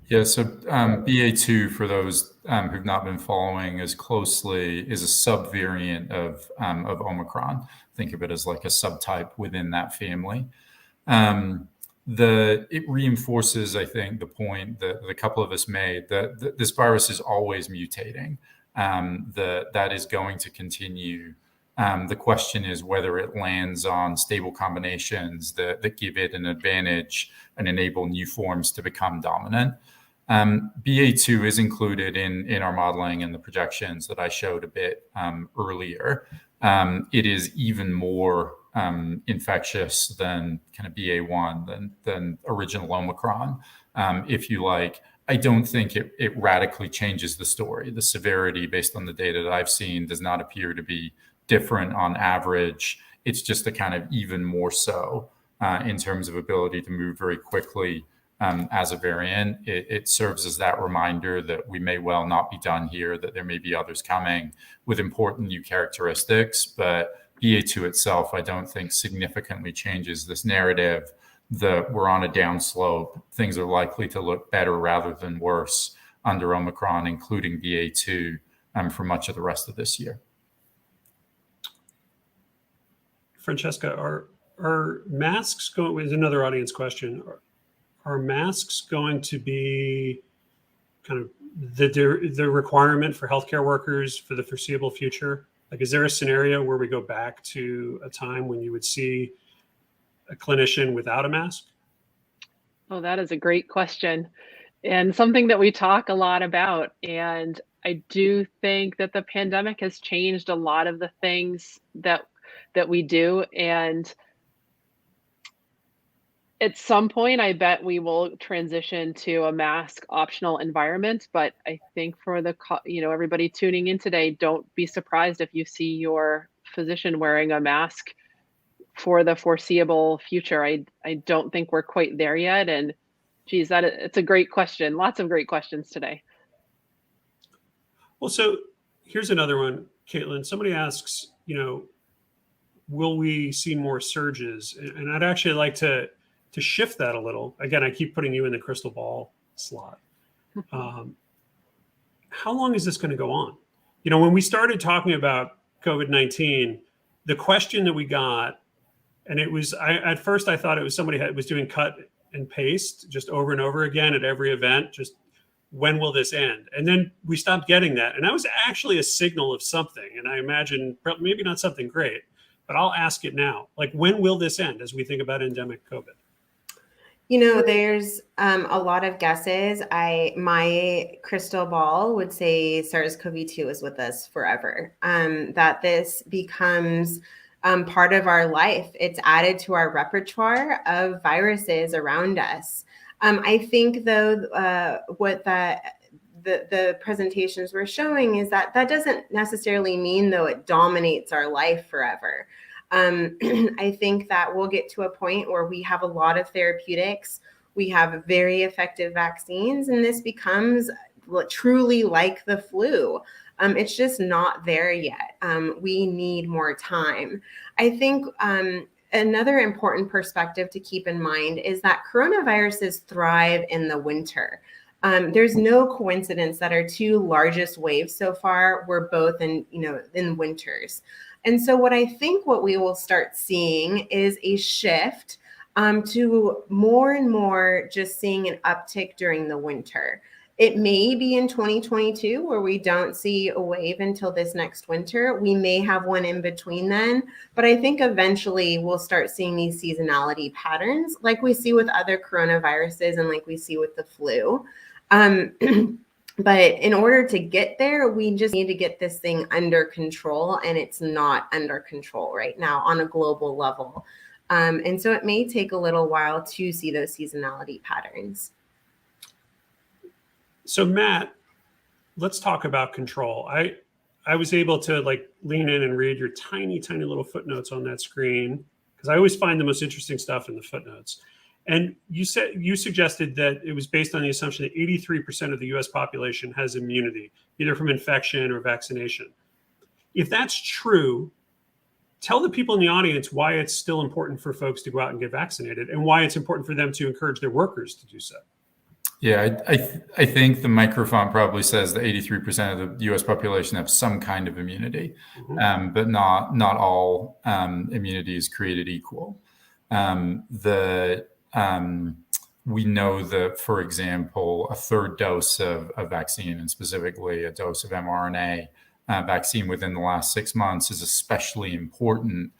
Yeah, so BA2, for those who've not been following as closely, is a subvariant of Omicron. Think of it as like a subtype within that family. It reinforces, I think, the point that a couple of us made, that this virus is always mutating, that is going to continue. The question is whether it lands on stable combinations that give it an advantage and enable new forms to become dominant. BA2 is included in our modeling and the projections that I showed a bit earlier. It is even more infectious than kind of BA1, than original Omicron, if you like. I don't think it radically changes the story. The severity, based on the data that I've seen, does not appear to be different on average. It's just a kind of even more so in terms of ability to move very quickly as a variant. It serves as that reminder that we may well not be done here, that there may be others coming with important new characteristics. But BA2 itself, I don't think significantly changes this narrative that we're on a downslope. Things are likely to look better rather than worse under Omicron, including BA2, for much of the rest of this year. Francesca, are masks going? Is another audience question. Are masks going to be kind of the requirement for healthcare workers for the foreseeable future? Like, is there a scenario where we go back to a time when you would see a clinician without a mask? Oh, that is a great question, and something that we talk a lot about. And I do think that the pandemic has changed a lot of the things that we do. And at some point, I bet we will transition to a mask optional environment. But I think for everybody tuning in today, don't be surprised if you see your physician wearing a mask for the foreseeable future. I don't think we're quite there yet. And geez, it's a great question. Lots of great questions today. Well, so here's another one, Caitlin. Somebody asks, will we see more surges? And I'd actually like to shift that a little. Again, I keep putting you in the crystal ball slot. How long is this going to go on? When we started talking about COVID-19, the question that we got, and it was, at first I thought it was somebody was doing cut and paste just over and over again at every event, just when will this end? And then we stopped getting that. And that was actually a signal of something. And I imagine maybe not something great, but I'll ask it now. Like, when will this end as we think about endemic COVID? There's a lot of guesses. My crystal ball would say SARS-CoV-2 is with us forever, that this becomes part of our life. It's added to our repertoire of viruses around us. I think, though, what the presentations were showing is that doesn't necessarily mean, though, it dominates our life forever. I think that we'll get to a point where we have a lot of therapeutics, we have very effective vaccines, and this becomes truly like the flu. It's just not there yet. We need more time. I think another important perspective to keep in mind is that coronaviruses thrive in the winter. There's no coincidence that our two largest waves so far were both in winters. And so what we will start seeing is a shift to more and more just seeing an uptick during the winter. It may be in 2022 where we don't see a wave until this next winter. We may have one in between then, but I think eventually we'll start seeing these seasonality patterns like we see with other coronaviruses and like we see with the flu. But in order to get there, we just need to get this thing under control, and it's not under control right now on a global level. And so it may take a little while to see those seasonality patterns. So Matt, let's talk about control. I was able to like lean in and read your tiny, tiny little footnotes on that screen, because I always find the most interesting stuff in the footnotes. And you suggested that it was based on the assumption that 83% of the US population has immunity, either from infection or vaccination. If that's true, tell the people in the audience why it's still important for folks to go out and get vaccinated, and why it's important for them to encourage their workers to do so. Yeah, I think the microphone probably says that 83% of the U.S. population have some kind of immunity, but not all immunity is created equal. We know that, for example, a third dose of vaccine, and specifically a dose of mRNA vaccine within the last 6 months, is especially important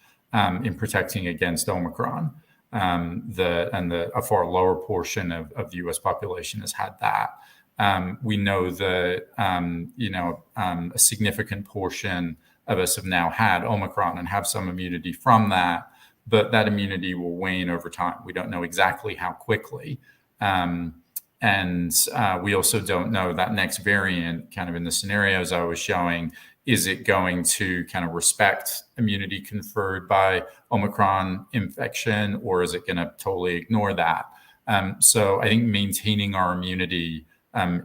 in protecting against Omicron. A far lower portion of the U.S. population has had that. We know that a significant portion of us have now had Omicron and have some immunity from that, but that immunity will wane over time. We don't know exactly how quickly. And we also don't know that next variant, kind of in the scenarios I was showing, is it going to kind of respect immunity conferred by Omicron infection, or is it going to totally ignore that? So I think maintaining our immunity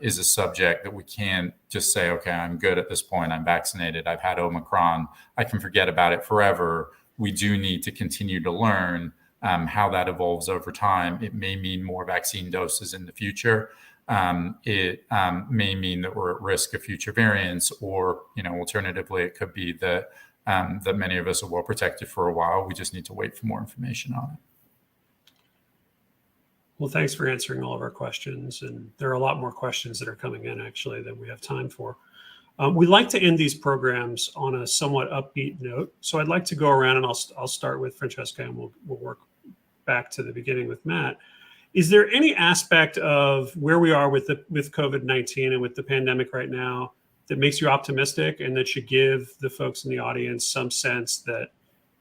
is a subject that we can't just say, okay, I'm good at this point, I'm vaccinated, I've had Omicron, I can forget about it forever. We do need to continue to learn how that evolves over time. It may mean more vaccine doses in the future. It may mean that we're at risk of future variants, or alternatively, it could be that that many of us are well protected for a while. We just need to wait for more information on it. Well, thanks for answering all of our questions. And there are a lot more questions that are coming in, actually, than we have time for. We like to end these programs on a somewhat upbeat note. So I'd like to go around, and I'll start with Francesca, and we'll work back to the beginning with Matt. Is there any aspect of where we are with COVID-19 and with the pandemic right now that makes you optimistic, and that should give the folks in the audience some sense that,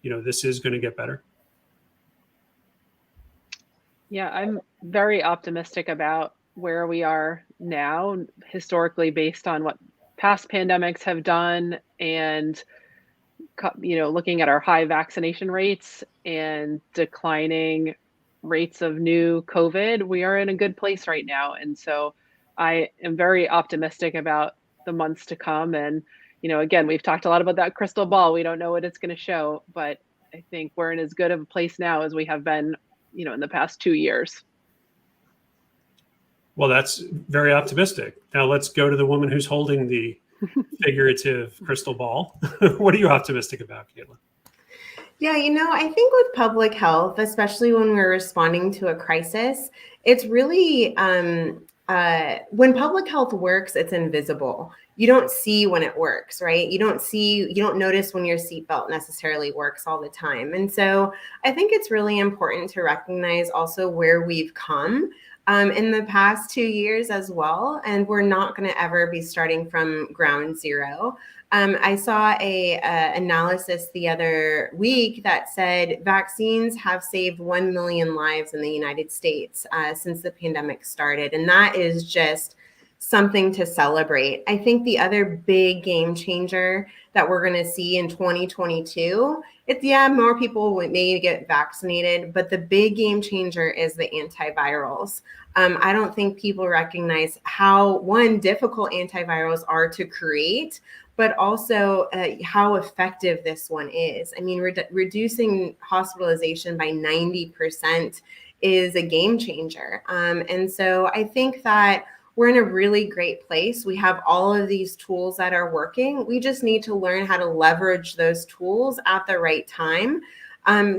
this is going to get better? Yeah, I'm very optimistic about where we are now, historically, based on what past pandemics have done, and looking at our high vaccination rates and declining rates of new COVID. We are in a good place right now, and so I am very optimistic about the months to come. And again, we've talked a lot about that crystal ball. We don't know what it's going to show, but I think we're in as good of a place now as we have been in the past 2 years. Well, that's very optimistic. Now let's go to the woman who's holding the figurative crystal ball. What are you optimistic about, Caitlin? Yeah, I think with public health, especially when we're responding to a crisis, it's really when public health works, it's invisible. You don't see when it works, right? You don't notice when your seatbelt necessarily works all the time. And so I think it's really important to recognize also where we've come in the past 2 years as well. And we're not going to ever be starting from ground zero. I saw a analysis the other week that said vaccines have saved 1 million lives in the United States since the pandemic started. And that is just something to celebrate. I think the other big game changer that we're going to see in 2022, more people may get vaccinated, but the big game changer is the antivirals. I don't think people recognize how, difficult antivirals are to create, but also how effective this one is. I mean, reducing hospitalization by 90% is a game changer. And so I think that we're in a really great place. We have all of these tools that are working. We just need to learn how to leverage those tools at the right time,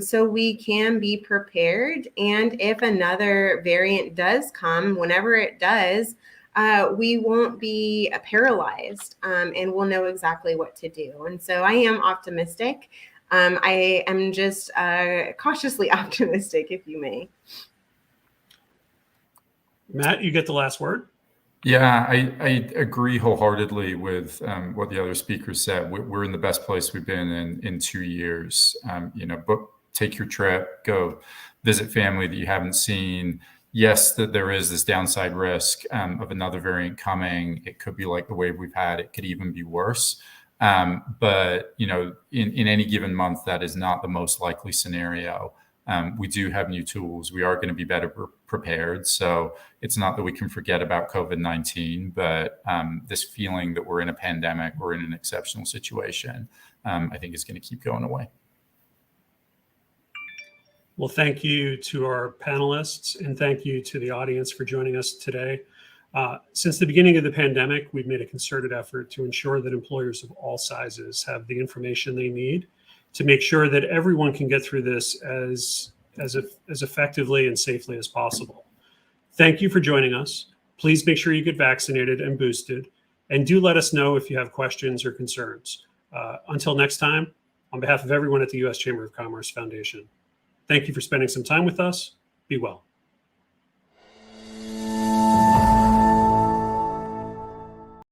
so we can be prepared. And if another variant does come, whenever it does, we won't be paralyzed, and we'll know exactly what to do. And so I am optimistic. I am just cautiously optimistic, if you may. Matt, you get the last word. Yeah, I agree wholeheartedly with what the other speakers said. We're in the best place we've been in 2 years. Book, take your trip, go visit family that you haven't seen. Yes, that there is this downside risk of another variant coming. It could be like the wave we've had. It could even be worse. But in any given month, that is not the most likely scenario. We do have new tools. We are going to be better prepared. So it's not that we can forget about COVID-19, but this feeling that we're in a pandemic, we're in an exceptional situation, I think is going to keep going away. Well, thank you to our panelists, and thank you to the audience for joining us today. Since the beginning of the pandemic, we've made a concerted effort to ensure that employers of all sizes have the information they need to make sure that everyone can get through this as effectively and safely as possible. Thank you for joining us. Please make sure you get vaccinated and boosted, and do let us know if you have questions or concerns. Until next time, on behalf of everyone at the U.S. Chamber of Commerce Foundation, thank you for spending some time with us. Be well.